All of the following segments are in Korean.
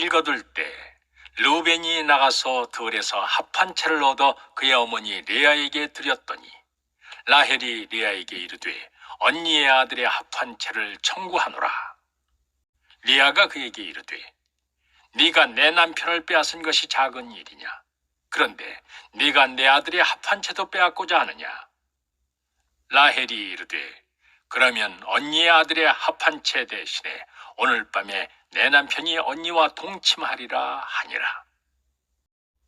밀거둘 때 르우벤이 나가서 들에서 합 한 채를 얻어 그의 어머니 레아에게 드렸더니 라헬이 레아에게 이르되 언니의 아들의 합 한 채를 청구하노라. 레아가 그에게 이르되 네가 내 남편을 빼앗은 것이 작은 일이냐? 그런데 네가 내 아들의 합 한 채도 빼앗고자 하느냐? 라헬이 이르되 그러면 언니의 아들의 합 한 채 대신에 오늘 밤에 내 남편이 언니와 동침하리라 하니라.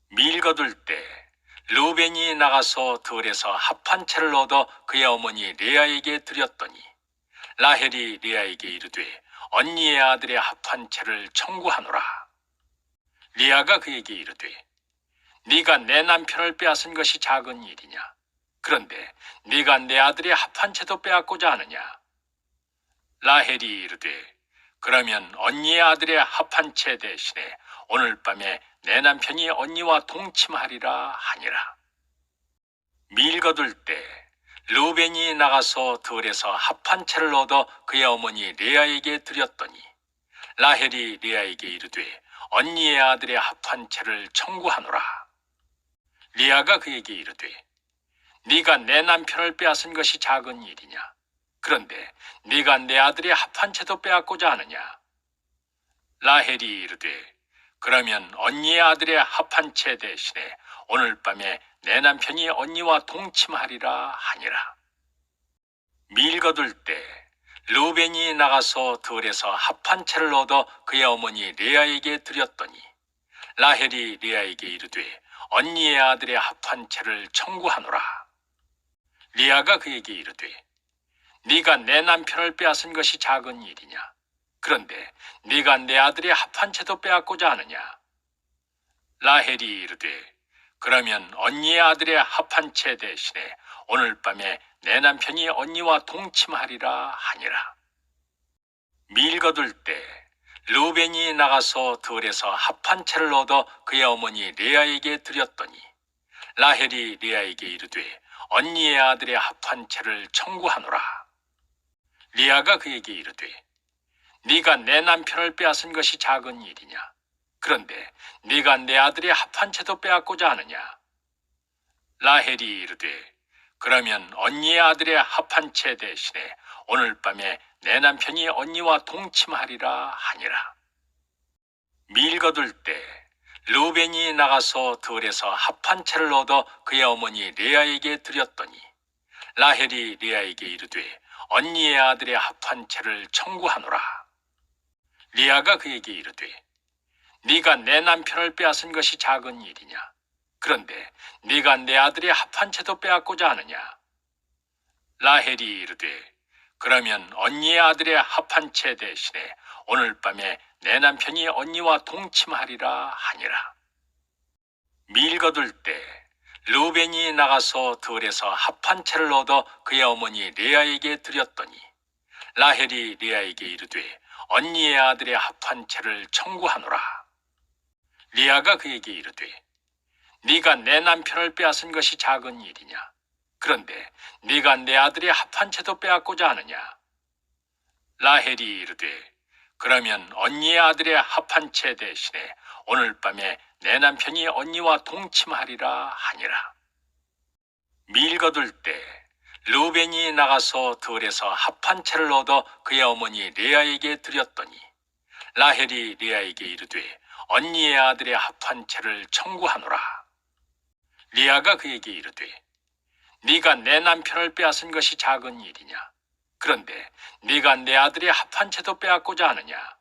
밀거둘 때 르우벤이 나가서 들에서 합 한 채를 얻어 그의 어머니 레아에게 드렸더니 라헬이 레아에게 이르되 언니의 아들의 합 한 채를 청구하노라. 레아가 그에게 이르되 네가 내 남편을 빼앗은 것이 작은 일이냐? 그런데 네가 내 아들의 합 한 채도 빼앗고자 하느냐? 라헬이 이르되 그러면 언니의 아들의 합 한 채 대신에 오늘 밤에 내 남편이 언니와 동침하리라 하니라. 밀거둘 때 르우벤이 나가서 들에서 합 한 채를 얻어 그의 어머니 레아에게 드렸더니 라헬이 레아에게 이르되 언니의 아들의 합 한 채를 청구하노라. 레아가 그에게 이르되 네가 내 남편을 빼앗은 것이 작은 일이냐? 그런데 네가 내 아들의 합 한 채도 빼앗고자 하느냐? 라헬이 이르되 그러면 언니의 아들의 합 한 채 대신에 오늘 밤에 내 남편이 언니와 동침하리라 하니라. 밀거둘 때 르우벤이 나가서 들에서 합 한 채를 얻어 그의 어머니 레아에게 드렸더니 라헬이 레아에게 이르되 언니의 아들의 합 한 채를 청구하노라. 레아가 그에게 이르되 네가 내 남편을 빼앗은 것이 작은 일이냐? 그런데 네가 내 아들의 합 한 채도 빼앗고자 하느냐? 라헬이 이르되 그러면 언니의 아들의 합 한 채 대신에 오늘 밤에 내 남편이 언니와 동침하리라 하니라. 밀거둘 때 르우벤이 나가서 들에서 합 한 채를 얻어 그의 어머니 레아에게 드렸더니 라헬이 레아에게 이르되 언니의 아들의 합 한 채를 청구하노라. 레아가 그에게 이르되 네가 내 남편을 빼앗은 것이 작은 일이냐? 그런데 네가 내 아들의 합 한 채도 빼앗고자 하느냐? 라헬이 이르되 그러면 언니의 아들의 합 한 채 대신에 오늘 밤에 내 남편이 언니와 동침하리라 하니라. 밀거둘 때 르우벤이 나가서 들에서 합 한 채를 얻어 그의 어머니 레아에게 드렸더니 라헬이 레아에게 이르되 언니의 아들의 합 한 채를 청구하노라. 레아가 그에게 이르되 네가 내 남편을 빼앗은 것이 작은 일이냐? 그런데 네가 내 아들의 합 한 채도 빼앗고자 하느냐? 라헬이 이르되 그러면 언니의 아들의 합 한 채 대신에 오늘 밤에 내 남편이 언니와 동침하리라 하니라. 밀거둘 때 르우벤이 나가서 들에서 합 한 채를 얻어 그의 어머니 레아에게 드렸더니 라헬이 레아에게 이르되 언니의 아들의 합 한 채를 청구하노라. 레아가 그에게 이르되 네가 내 남편을 빼앗은 것이 작은 일이냐? 그런데 네가 내 아들의 합 한 채도 빼앗고자 하느냐? 라헬이 이르되 그러면 언니의 아들의 합 한 채 대신에 오늘 밤에 내 남편이 언니와 동침하리라 하니라. 밀거둘 때 르우벤이 나가서 들에서 합 한 채를 얻어 그의 어머니 레아에게 드렸더니 라헬이 레아에게 이르되 언니의 아들의 합 한 채를 청구하노라. 레아가 그에게 이르되 네가 내 남편을 빼앗은 것이 작은 일이냐? 그런데 네가 내 아들의 합 한 채도 빼앗고자 하느냐?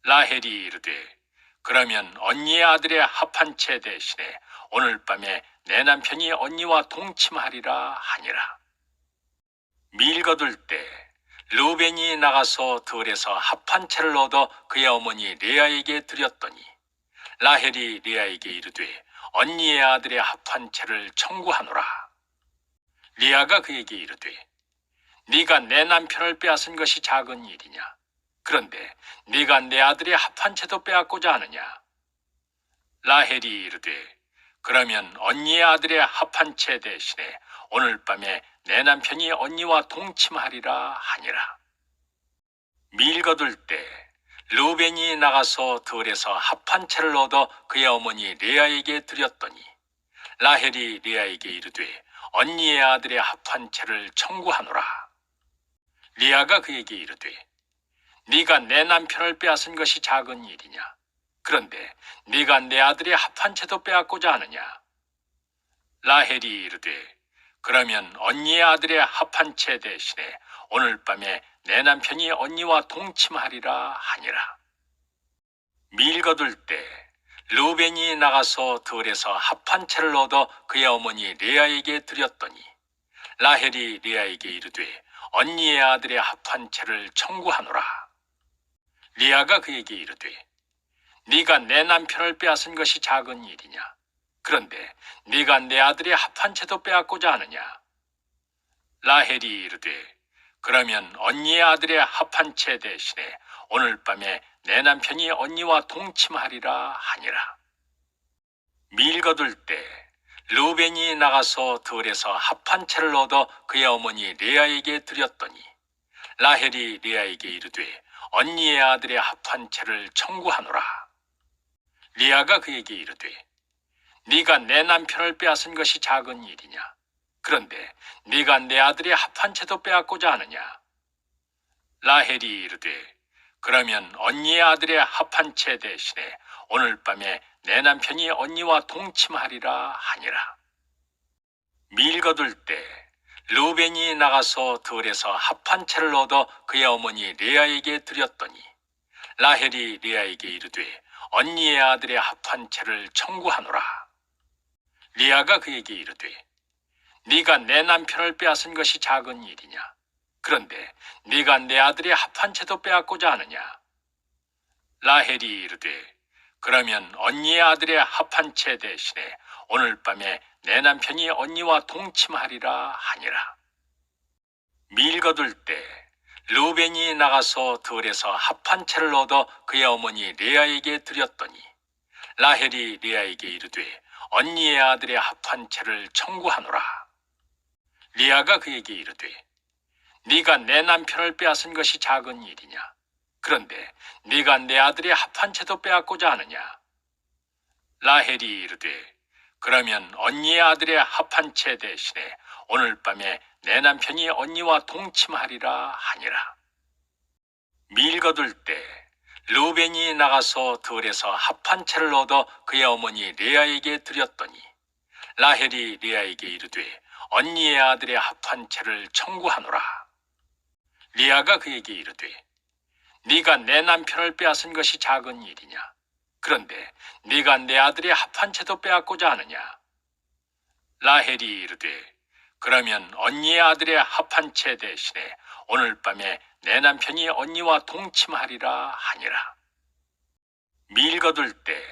라헬이 이르되 그러면 언니의 아들의 합 한 채 대신에 오늘 밤에 내 남편이 언니와 동침하리라 하니라. 밀거둘 때 르우벤이 나가서 들에서 합 한 채를 얻어 그의 어머니 레아에게 드렸더니 라헬이 레아에게 이르되 언니의 아들의 합 한 채를 청구하노라. 레아가 그에게 이르되 네가 내 남편을 빼앗은 것이 작은 일이냐? 그런데 네가 내 아들의 합 한 채도 빼앗고자 하느냐? 라헬이 이르되 그러면 언니의 아들의 합 한 채 대신에 오늘 밤에 내 남편이 언니와 동침하리라 하니라. 밀거둘 때 르우벤이 나가서 들에서 합한 채를 얻어 그의 어머니 레아에게 드렸더니 라헬이 레아에게 이르되 언니의 아들의 합한 채를 청구하노라. 레아가 그에게 이르되 네가 내 남편을 빼앗은 것이 작은 일이냐? 그런데 네가 내 아들의 합한 채도 빼앗고자 하느냐? 라헬이 이르되 그러면 언니의 아들의 합한 채 대신에 오늘 밤에 내 남편이 언니와 동침하리라 하니라. 밀 거둘 때 르우벤이 나가서 들에서 합한 채를 얻어 그의 어머니 레아에게 드렸더니 라헬이 레아에게 이르되 언니의 아들의 합한 채를 청구하노라. 레아가 그에게 이르되 네가 내 남편을 빼앗은 것이 작은 일이냐? 그런데 네가 내 아들의 합한 채도 빼앗고자 하느냐? 라헬이 이르되 그러면 언니의 아들의 합한 채 대신에 오늘 밤에 내 남편이 언니와 동침하리라 하니라. 밀 거둘 때 르우벤이 나가서 들에서 합한 채를 얻어 그의 어머니 레아에게 드렸더니 라헬이 레아에게 이르되 언니의 아들의 합한 채를 청구하노라. 레아가 그에게 이르되 네가 내 남편을 빼앗은 것이 작은 일이냐? 그런데 네가 내 아들의 합한 채도 빼앗고자 하느냐? 라헬이 이르되 그러면 언니의 아들의 합한 채 대신에 오늘 밤에 내 남편이 언니와 동침하리라 하니라. 밀 거둘 때 르우벤이 나가서 들에서 합한 채를 얻어 그의 어머니 레아에게 드렸더니 라헬이 레아에게 이르되 언니의 아들의 합한 채를 청구하노라. 레아가 그에게 이르되 네가 내 남편을 빼앗은 것이 작은 일이냐? 그런데 네가 내 아들의 합한 채도 빼앗고자 하느냐? 라헬이 이르되 그러면 언니의 아들의 합한 채 대신에 오늘 밤에 내 남편이 언니와 동침하리라 하니라. 밀 거둘 때 르우벤이 나가서 들에서 합한 채를 얻어 그의 어머니 레아에게 드렸더니 라헬이 레아에게 이르되 언니의 아들의 합한 채를 청구하노라. 레아가 그에게 이르되 네가 내 남편을 빼앗은 것이 작은 일이냐? 그런데 네가 내 아들의 합한 채도 빼앗고자 하느냐? 라헬이 이르되 그러면 언니의 아들의 합한 채 대신에 오늘 밤에 내 남편이 언니와 동침하리라 하니라. 밀 거둘 때 르우벤이 나가서 들에서 합한 채를 얻어 그의 어머니 레아에게 드렸더니 라헬이 레아에게 이르되 언니의 아들의 합한 채를 청구하노라. 레아가 그에게 이르되 네가 내 남편을 빼앗은 것이 작은 일이냐? 그런데 네가 내 아들의 합한 채도 빼앗고자 하느냐? 라헬이 이르되 그러면 언니의 아들의 합한 채 대신에 오늘 밤에 내 남편이 언니와 동침하리라 하니라. 밀 거둘 때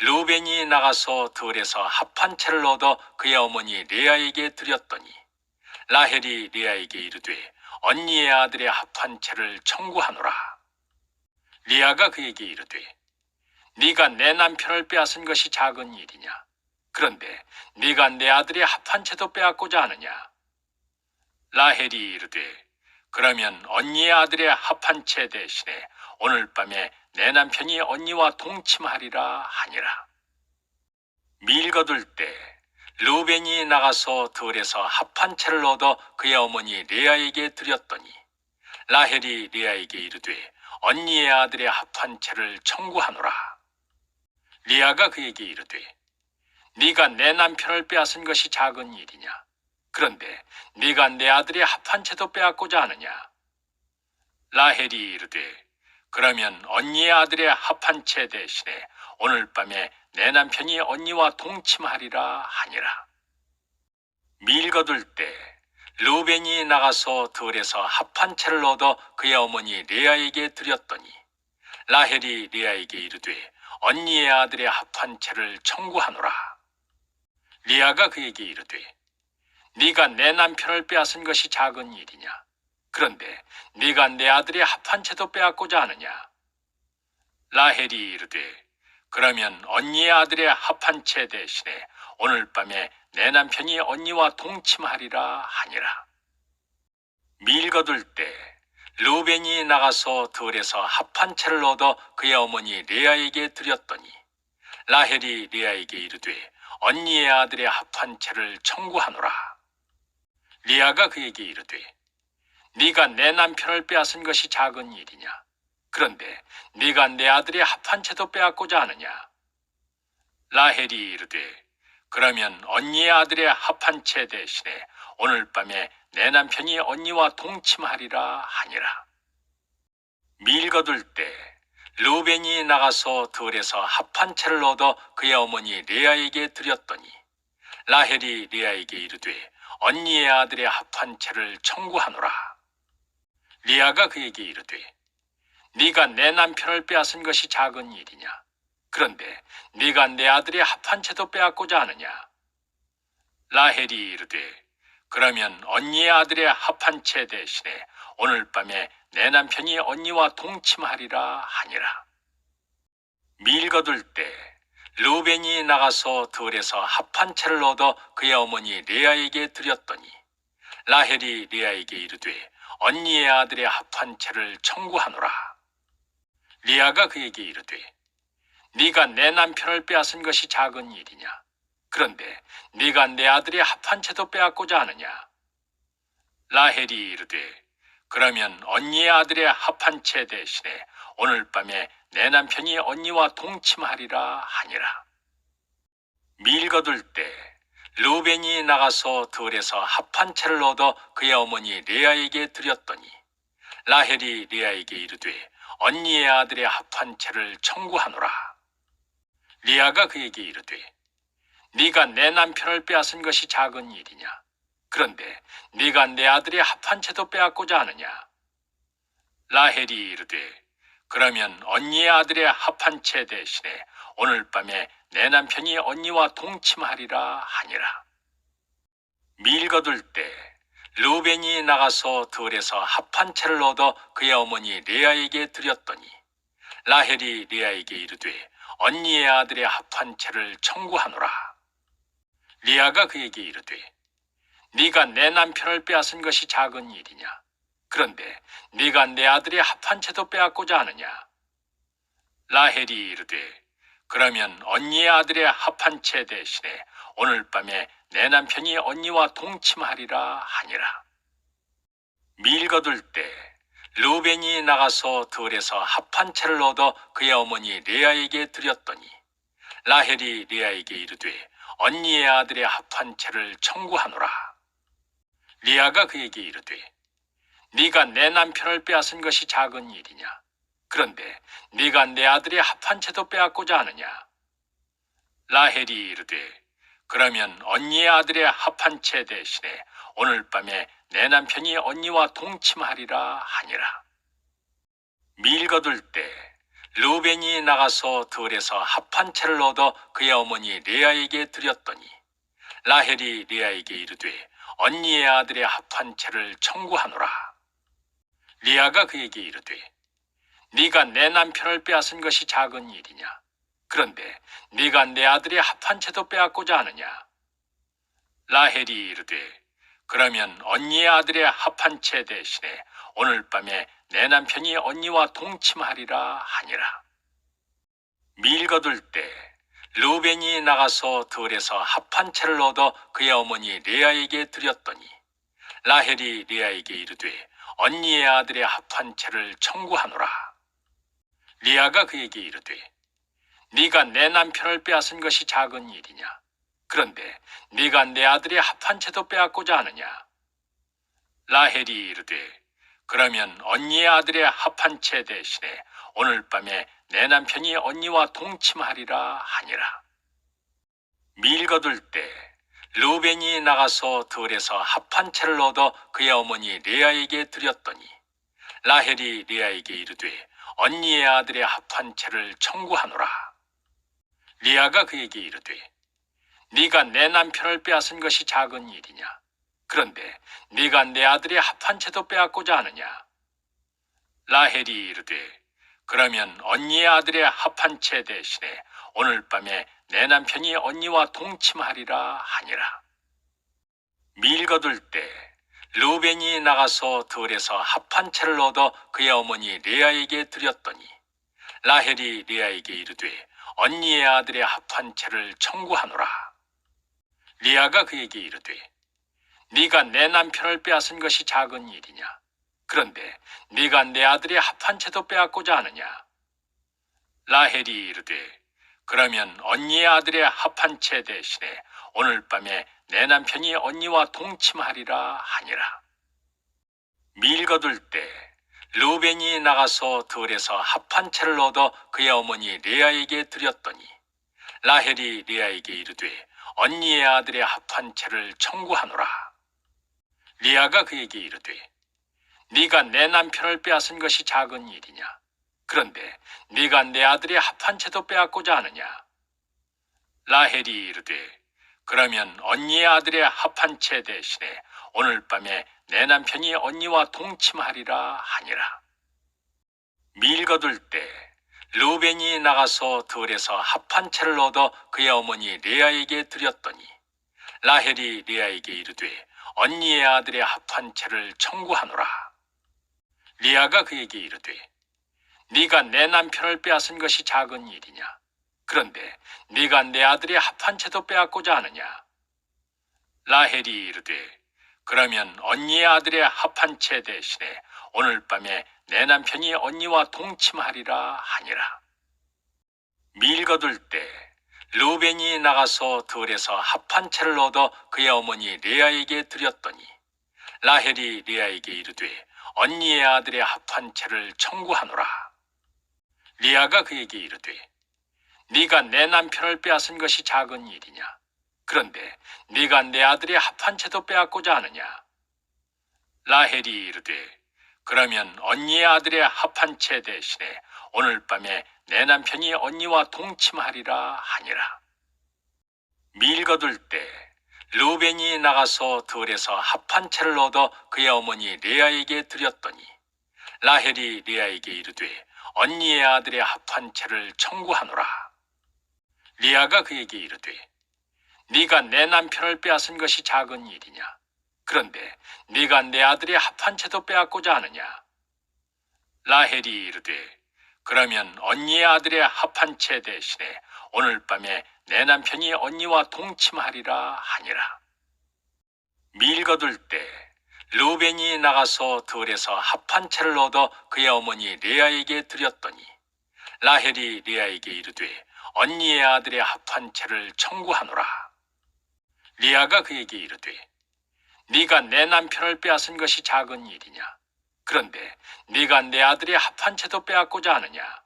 르우벤이 나가서 들에서 합한 채를 얻어 그의 어머니 레아에게 드렸더니 라헬이 레아에게 이르되 언니의 아들의 합한 채를 청구하노라. 레아가 그에게 이르되 네가 내 남편을 빼앗은 것이 작은 일이냐? 그런데 네가 내 아들의 합한 채도 빼앗고자 하느냐? 라헬이 이르되 그러면 언니의 아들의 합한 채 대신에 오늘 밤에 내 남편이 언니와 동침하리라 하니라. 밀 거둘 때 르우벤이 나가서 들에서 합한 채를 얻어 그의 어머니 레아에게 드렸더니 라헬이 레아에게 이르되 언니의 아들의 합한 채를 청구하노라. 레아가 그에게 이르되 네가 내 남편을 빼앗은 것이 작은 일이냐? 그런데 네가 내 아들의 합한 채도 빼앗고자 하느냐? 라헬이 이르되 그러면 언니의 아들의 합한 채 대신에 오늘 밤에 내 남편이 언니와 동침하리라 하니라. 밀 거둘 때 르우벤이 나가서 들에서 합한 채를 얻어 그의 어머니 레아에게 드렸더니 라헬이 레아에게 이르되 언니의 아들의 합한 채를 청구하노라. 레아가 그에게 이르되 네가 내 남편을 빼앗은 것이 작은 일이냐? 그런데 네가 내 아들의 합한 채도 빼앗고자 하느냐? 라헬이 이르되 그러면 언니의 아들의 합한 채 대신에 오늘 밤에 내 남편이 언니와 동침하리라 하니라. 밀 거둘 때 르우벤이 나가서 들에서 합한 채를 얻어 그의 어머니 레아에게 드렸더니 라헬이 레아에게 이르되 언니의 아들의 합한 채를 청구하노라. 레아가 그에게 이르되 네가 내 남편을 빼앗은 것이 작은 일이냐? 그런데 네가 내 아들의 합한 채도 빼앗고자 하느냐? 라헬이 이르되 그러면 언니의 아들의 합한 채 대신에 오늘 밤에 내 남편이 언니와 동침하리라 하니라. 밀 거둘 때 르우벤이 나가서 들에서 합한 채를 얻어 그의 어머니 레아에게 드렸더니 라헬이 레아에게 이르되 언니의 아들의 합한 채를 청구하노라. 레아가 그에게 이르되 네가 내 남편을 빼앗은 것이 작은 일이냐? 그런데 네가 내 아들의 합한 채도 빼앗고자 하느냐? 라헬이 이르되 그러면 언니의 아들의 합한 채 대신에 오늘 밤에 내 남편이 언니와 동침하리라 하니라. 밀 거둘 때 르우벤이 나가서 들에서 합한 채를 얻어 그의 어머니 레아에게 드렸더니 라헬이 레아에게 이르되 언니의 아들의 합한 채를 청구하노라. 레아가 그에게 이르되 네가 내 남편을 빼앗은 것이 작은 일이냐? 그런데 네가 내 아들의 합한 채도 빼앗고자 하느냐? 라헬이 이르되 그러면 언니의 아들의 합한 채 대신에 오늘 밤에 내 남편이 언니와 동침하리라 하니라. 밀 거둘 때 르우벤이 나가서 들에서 합한 채를 얻어 그의 어머니 레아에게 드렸더니 라헬이 레아에게 이르되 언니의 아들의 합한 채를 청구하노라. 레아가 그에게 이르되 네가 내 남편을 빼앗은 것이 작은 일이냐? 그런데 네가 내 아들의 합한 채도 빼앗고자 하느냐? 라헬이 이르되 그러면 언니의 아들의 합한 채 대신에 오늘 밤에 내 남편이 언니와 동침하리라 하니라. 밀 거둘 때 르우벤이 나가서 들에서 합한 채를 얻어 그의 어머니 레아에게 드렸더니 라헬이 레아에게 이르되 언니의 아들의 합한 채를 청구하노라. 레아가 그에게 이르되 네가 내 남편을 빼앗은 것이 작은 일이냐? 그런데 네가 내 아들의 합한 채도 빼앗고자 하느냐? 라헬이 이르되 그러면 언니의 아들의 합한 채 대신에 오늘 밤에 내 남편이 언니와 동침하리라 하니라. 밀 거둘 때 르우벤이 나가서 들에서 합한 채를 얻어 그의 어머니 레아에게 드렸더니 라헬이 레아에게 이르되 언니의 아들의 합한 채를 청구하노라. 레아가 그에게 이르되 네가 내 남편을 빼앗은 것이 작은 일이냐? 그런데 네가 내 아들의 합한 채도 빼앗고자 하느냐? 라헬이 이르되 그러면 언니의 아들의 합한 채 대신에 오늘 밤에 내 남편이 언니와 동침하리라 하니라. 밀 거둘 때 르우벤이 나가서 들에서 합한 채를 얻어 그의 어머니 레아에게 드렸더니 라헬이 레아에게 이르되 언니의 아들의 합한 채를 청구하노라. 레아가 그에게 이르되 네가 내 남편을 빼앗은 것이 작은 일이냐? 그런데 네가 내 아들의 합한 채도 빼앗고자 하느냐? 라헬이 이르되 그러면 언니의 아들의 합한 채 대신에 오늘 밤에 내 남편이 언니와 동침하리라 하니라. 밀 거둘 때 르우벤이 나가서 들에서 합한 채를 얻어 그의 어머니 레아에게 드렸더니 라헬이 레아에게 이르되 언니의 아들의 합한 채를 청구하노라. 레아가 그에게 이르되 네가 내 남편을 빼앗은 것이 작은 일이냐? 그런데 네가 내 아들의 합한 채도 빼앗고자 하느냐? 라헬이 이르되 그러면 언니의 아들의 합한 채 대신에 오늘 밤에 내 남편이 언니와 동침하리라 하니라. 밀 거둘 때 르우벤이 나가서 들에서 합한 채를 얻어 그의 어머니 레아에게 드렸더니 라헬이 레아에게 이르되 언니의 아들의 합한 채를 청구하노라. 레아가 그에게 이르되 네가 내 남편을 빼앗은 것이 작은 일이냐? 그런데 네가 내 아들의 합한 채도 빼앗고자 하느냐? 라헬이 이르되 그러면 언니의 아들의 합한 채 대신에 오늘 밤에 내 남편이 언니와 동침하리라 하니라. 밀 거둘 때 르우벤이 나가서 들에서 합 한 채를 얻어 그의 어머니 레아에게 드렸더니 라헬이 레아에게 이르되 언니의 아들의 합 한 채를 청구하노라. 레아가 그에게 이르되 네가 내 남편을 빼앗은 것이 작은 일이냐? 그런데 네가 내 아들의 합 한 채도 빼앗고자 하느냐? 라헬이 이르되 그러면 언니의 아들의 합 한 채 대신에 오늘 밤에 내 남편이 언니와 동침하리라 하니라. 밀 거둘 때 르우벤이 나가서 들에서 합 한 채를 얻어 그의 어머니 레아에게 드렸더니 라헬이 레아에게 이르되 언니의 아들의 합 한 채를 청구하노라. 레아가 그에게 이르되 네가 내 남편을 빼앗은 것이 작은 일이냐? 그런데 네가 내 아들의 합 한 채도 빼앗고자 하느냐? 라헬이 이르되 그러면 언니의 아들의 합 한 채 대신에 오늘 밤에 내 남편이 언니와 동침하리라 하니라. 밀 거둘 때 르우벤이 나가서 들에서 합 한 채를 얻어 그의 어머니 레아에게 드렸더니 라헬이 레아에게 이르되 언니의 아들의 합 한 채를 청구하노라. 레아가 그에게 이르되 네가 내 남편을 빼앗은 것이 작은 일이냐? 그런데 네가 내 아들의 합 한 채도 빼앗고자 하느냐? 라헬이 이르되 그러면 언니의 아들의 합 한 채 대신에 오늘 밤에 내 남편이 언니와 동침하리라 하니라. 밀 거둘 때 르우벤이 나가서 들에서 합 한 채를 얻어 그의 어머니 레아에게 드렸더니 라헬이 레아에게 이르되 언니의 아들의 합 한 채를 청구하노라. 레아가 그에게 이르되 네가 내 남편을 빼앗은 것이 작은 일이냐? 그런데 네가 내 아들의 합 한 채도 빼앗고자 하느냐? 라헬이 이르되 그러면 언니의 아들의 합 한 채 대신에 오늘 밤에 내 남편이 언니와 동침하리라 하니라. 밀 거둘 때 르우벤이 나가서 들에서 합 한 채를 얻어 그의 어머니 레아에게 드렸더니 라헬이 레아에게 이르되 언니의 아들의 합 한 채를 청구하노라. 레아가 그에게 이르되 네가 내 남편을 빼앗은 것이 작은 일이냐? 그런데 네가 내 아들의 합 한 채도 빼앗고자 하느냐? 라헬이 이르되 그러면 언니의 아들의 합 한 채 대신에 오늘 밤에 내 남편이 언니와 동침하리라 하니라. 밀 거둘 때 르우벤이 나가서 들에서 합 한 채를 얻어 그의 어머니 레아에게 드렸더니 라헬이 레아에게 이르되 언니의 아들의 합 한 채를 청구하노라. 레아가 그에게 이르되 네가 내 남편을 빼앗은 것이 작은 일이냐? 그런데 네가 내 아들의 합 한 채도 빼앗고자 하느냐?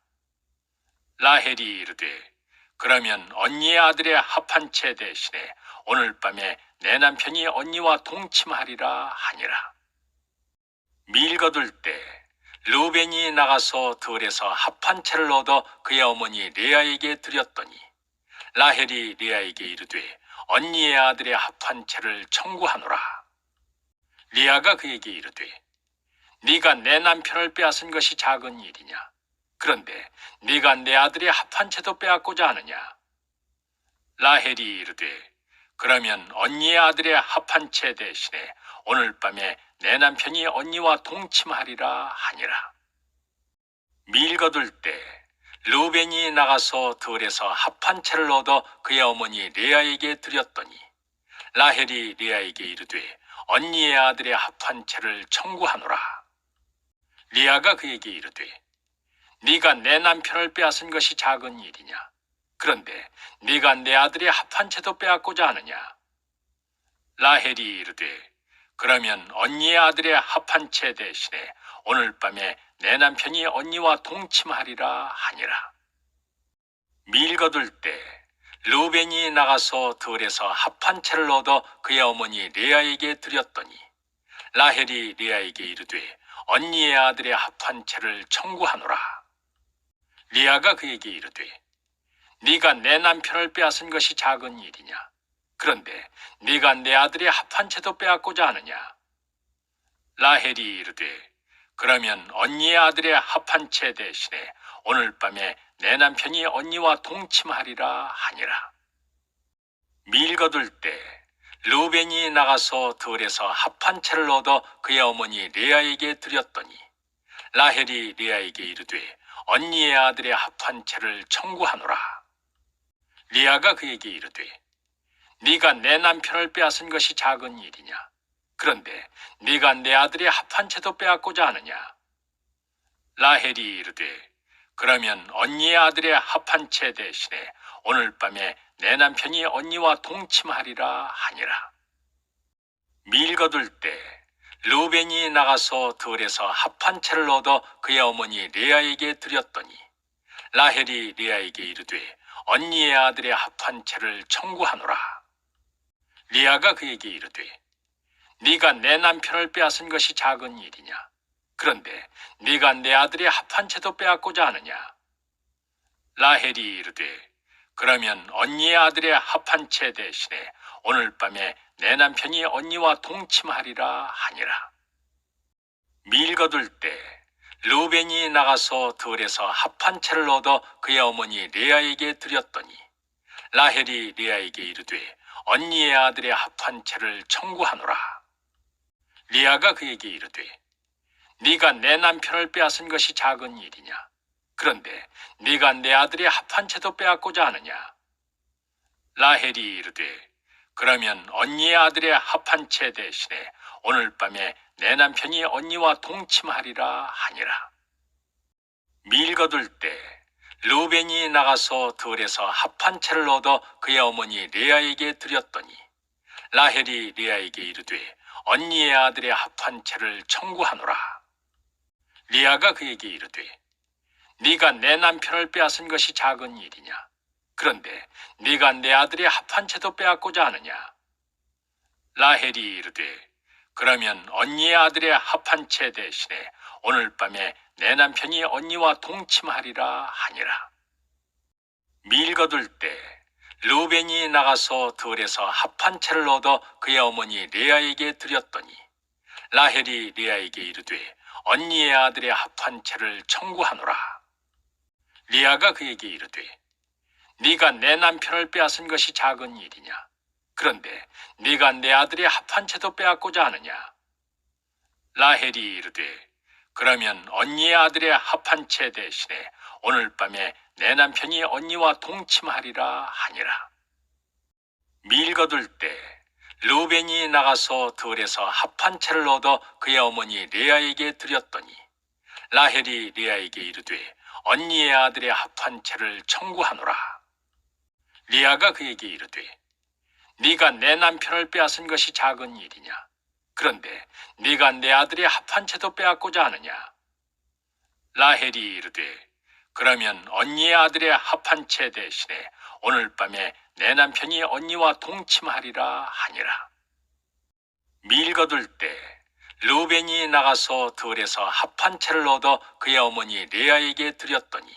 라헬이 이르되 그러면 언니의 아들의 합 한 채 대신에 오늘 밤에 내 남편이 언니와 동침하리라 하니라. 밀 거둘 때 르우벤이 나가서 들에서 합 한 채를 얻어 그의 어머니 레아에게 드렸더니 라헬이 레아에게 이르되 언니의 아들의 합 한 채를 청구하노라. 레아가 그에게 이르되 네가 내 남편을 빼앗은 것이 작은 일이냐? 그런데 네가 내 아들의 합 한 채도 빼앗고자 하느냐? 라헬이 이르되 그러면 언니의 아들의 합 한 채 대신에 오늘 밤에 내 남편이 언니와 동침하리라 하니라. 밀 거둘 때 르우벤이 나가서 들에서 합 한 채를 얻어 그의 어머니 레아에게 드렸더니 라헬이 레아에게 이르되 언니의 아들의 합 한 채를 청구하노라. 레아가 그에게 이르되 네가 내 남편을 빼앗은 것이 작은 일이냐? 그런데 네가 내 아들의 합 한 채도 빼앗고자 하느냐? 라헬이 이르되 그러면 언니의 아들의 합 한 채 대신에 오늘 밤에 내 남편이 언니와 동침하리라 하니라. 밀 거둘 때 르우벤이 나가서 들에서 합 한 채를 얻어 그의 어머니 레아에게 드렸더니 라헬이 레아에게 이르되 언니의 아들의 합 한 채를 청구하노라. 레아가 그에게 이르되 네가 내 남편을 빼앗은 것이 작은 일이냐? 그런데 네가 내 아들의 합 한 채도 빼앗고자 하느냐? 라헬이 이르되 그러면 언니의 아들의 합 한 채 대신에 오늘 밤에 내 남편이 언니와 동침하리라 하니라. 밀 거둘 때 르우벤이 나가서 들에서 합한 채를 얻어 그의 어머니 레아에게 드렸더니 라헬이 레아에게 이르되 언니의 아들의 합한 채를 청구하노라. 레아가 그에게 이르되 네가 내 남편을 빼앗은 것이 작은 일이냐? 그런데 네가 내 아들의 합한 채도 빼앗고자 하느냐? 라헬이 이르되 그러면 언니의 아들의 합한 채 대신에 오늘 밤에 내 남편이 언니와 동침하리라 하니라. 밀 거둘 때 르우벤이 나가서 들에서 합한 채를 얻어 그의 어머니 레아에게 드렸더니 라헬이 레아에게 이르되 언니의 아들의 합한 채를 청구하노라. 레아가 그에게 이르되 네가 내 남편을 빼앗은 것이 작은 일이냐? 그런데 네가 내 아들의 합한 채도 빼앗고자 하느냐? 라헬이 이르되 그러면 언니의 아들의 합한 채 대신에 오늘 밤에 내 남편이 언니와 동침하리라 하니라. 밀 거둘 때 르우벤이 나가서 들에서 합한 채를 얻어 그의 어머니 레아에게 드렸더니 라헬이 레아에게 이르되 언니의 아들의 합한 채를 청구하노라. 레아가 그에게 이르되 네가 내 남편을 빼앗은 것이 작은 일이냐? 그런데 네가 내 아들의 합한 채도 빼앗고자 하느냐? 라헬이 이르되 그러면 언니의 아들의 합한 채 대신에 오늘 밤에 내 남편이 언니와 동침하리라 하니라. 밀 거둘 때 르우벤이 나가서 들에서 합한 채를 얻어 그의 어머니 레아에게 드렸더니 라헬이 레아에게 이르되 언니의 아들의 합한 채를 청구하노라. 레아가 그에게 이르되 네가 내 남편을 빼앗은 것이 작은 일이냐? 그런데 네가 내 아들의 합한 채도 빼앗고자 하느냐? 라헬이 이르되 그러면 언니의 아들의 합한 채 대신에 오늘 밤에 내 남편이 언니와 동침하리라 하니라. 밀 거둘 때 르우벤이 나가서 들에서 합한 채를 얻어 그의 어머니 레아에게 드렸더니 라헬이 레아에게 이르되 언니의 아들의 합한 채를 청구하노라. 레아가 그에게 이르되 네가 내 남편을 빼앗은 것이 작은 일이냐? 그런데 네가 내 아들의 합한 채도 빼앗고자 하느냐? 라헬이 이르되 그러면 언니의 아들의 합한 채 대신에 오늘 밤에 내 남편이 언니와 동침하리라 하니라. 밀 거둘 때 르우벤이 나가서 들에서 합한 채를 얻어 그의 어머니 레아에게 드렸더니 라헬이 레아에게 이르되 언니의 아들의 합한 채를 청구하노라. 레아가 그에게 이르되 네가 내 남편을 빼앗은 것이 작은 일이냐? 그런데 네가 내 아들의 합한 채도 빼앗고자 하느냐? 라헬이 이르되 그러면 언니의 아들의 합한 채 대신에 오늘 밤에 내 남편이 언니와 동침하리라 하니라. 밀 거둘 때 르우벤이 나가서 들에서 합한 채를 얻어 그의 어머니 레아에게 드렸더니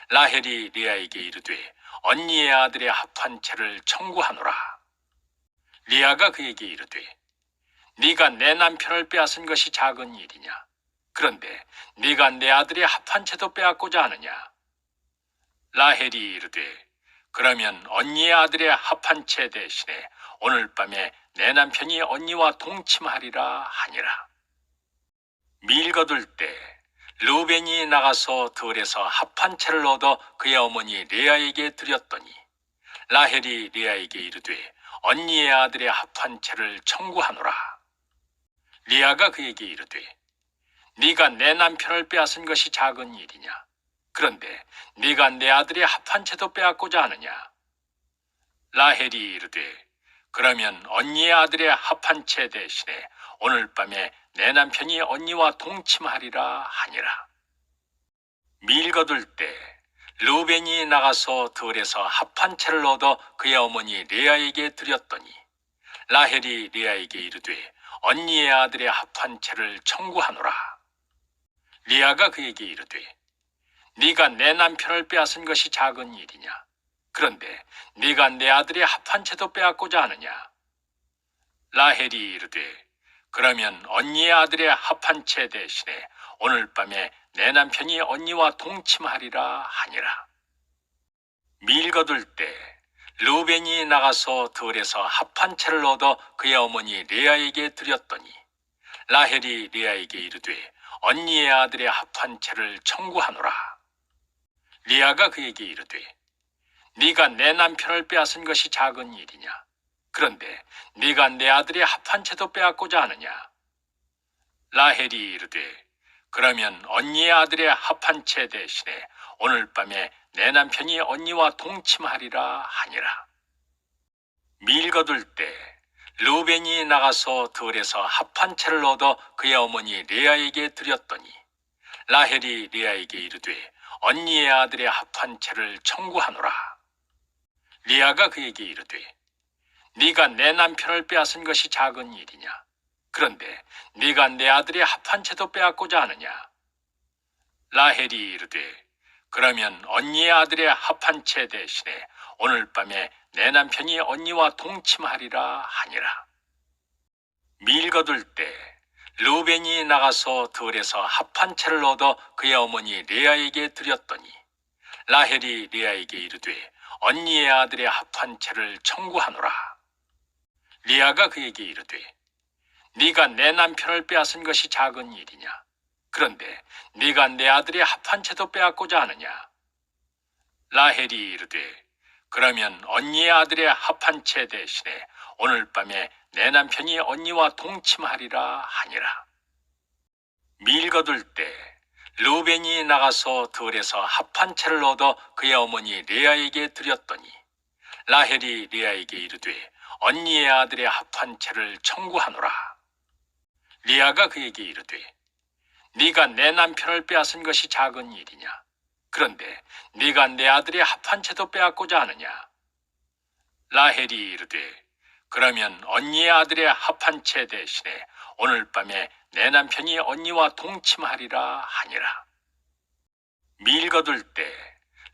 라헬이 레아에게 이르되 언니의 아들의 합한 채를 청구하노라. 레아가 그에게 이르되 네가 내 남편을 빼앗은 것이 작은 일이냐? 그런데 네가 내 아들의 합한 채도 빼앗고자 하느냐? 라헬이 이르되 그러면 언니의 아들의 합한 채 대신에 오늘 밤에 내 남편이 언니와 동침하리라 하니라. 밀 거둘 때 르우벤이 나가서 들에서 합한 채를 얻어 그의 어머니 레아에게 드렸더니 라헬이 레아에게 이르되 언니의 아들의 합한 채를 청구하노라. 레아가 그에게 이르되 네가 내 남편을 빼앗은 것이 작은 일이냐? 그런데 네가 내 아들의 합한 채도 빼앗고자 하느냐? 라헬이 이르되 그러면 언니의 아들의 합한 채 대신에 오늘 밤에 내 남편이 언니와 동침하리라 하니라. 밀 거둘 때 르우벤이 나가서 들에서 합한 채를 얻어 그의 어머니 레아에게 드렸더니 라헬이 레아에게 이르되 언니의 아들의 합한 채를 청구하노라. 레아가 그에게 이르되 네가 내 남편을 빼앗은 것이 작은 일이냐? 그런데 네가 내 아들의 합한 채도 빼앗고자 하느냐? 라헬이 이르되 그러면 언니의 아들의 합한 채 대신에 오늘 밤에 내 남편이 언니와 동침하리라 하니라. 밀 거둘 때 르우벤이 나가서 들에서 합 한 채를 얻어 그의 어머니 레아에게 드렸더니 라헬이 레아에게 이르되 언니의 아들의 합 한 채를 청구하노라. 레아가 그에게 이르되 네가 내 남편을 빼앗은 것이 작은 일이냐? 그런데 네가 내 아들의 합 한 채도 빼앗고자 하느냐? 라헬이 이르되 그러면 언니의 아들의 합 한 채 대신에 오늘 밤에 내 남편이 언니와 동침하리라 하니라. 밀거둘 때 르우벤이 나가서 들에서 합 한 채를 얻어 그의 어머니 레아에게 드렸더니 라헬이 레아에게 이르되 언니의 아들의 합 한 채를 청구하노라. 레아가 그에게 이르되 네가 내 남편을 빼앗은 것이 작은 일이냐? 그런데 네가 내 아들의 합 한 채도 빼앗고자 하느냐? 라헬이 이르되 그러면 언니의 아들의 합 한 채 대신에 오늘 밤에 내 남편이 언니와 동침하리라 하니라. 밀거둘 때 르우벤이 나가서 들에서 합 한 채를 얻어 그의 어머니 레아에게 드렸더니 라헬이 레아에게 이르되 언니의 아들의 합 한 채를 청구하노라. 레아가 그에게 이르되 네가 내 남편을 빼앗은 것이 작은 일이냐? 그런데 네가 내 아들의 합 한 채도 빼앗고자 하느냐? 라헬이 이르되 그러면 언니의 아들의 합 한 채 대신에 오늘 밤에 내 남편이 언니와 동침하리라 하니라. 밀거둘 때 르우벤이 나가서 들에서 합 한 채를 얻어 그의 어머니 레아에게 드렸더니 라헬이 레아에게 이르되 언니의 아들의 합 한 채를 청구하노라. 레아가 그에게 이르되 네가 내 남편을 빼앗은 것이 작은 일이냐? 그런데 네가 내 아들의 합 한 채도 빼앗고자 하느냐? 라헬이 이르되 그러면 언니의 아들의 합 한 채 대신에 오늘 밤에 내 남편이 언니와 동침하리라 하니라. 밀거둘 때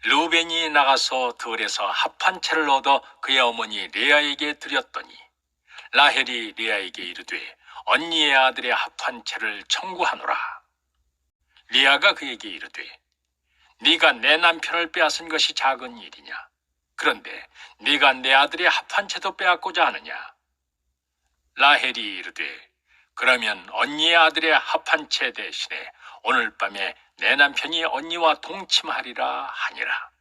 르우벤이 나가서 들에서 합 한 채를 얻어 그의 어머니 레아에게 드렸더니 라헬이 레아에게 이르되 언니의 아들의 합 한 채를 청구하노라. 레아가 그에게 이르되 네가 내 남편을 빼앗은 것이 작은 일이냐? 그런데 네가 내 아들의 합 한 채도 빼앗고자 하느냐? 라헬이 이르되 그러면 언니의 아들의 합 한 채 대신에 오늘 밤에 내 남편이 언니와 동침하리라 하니라.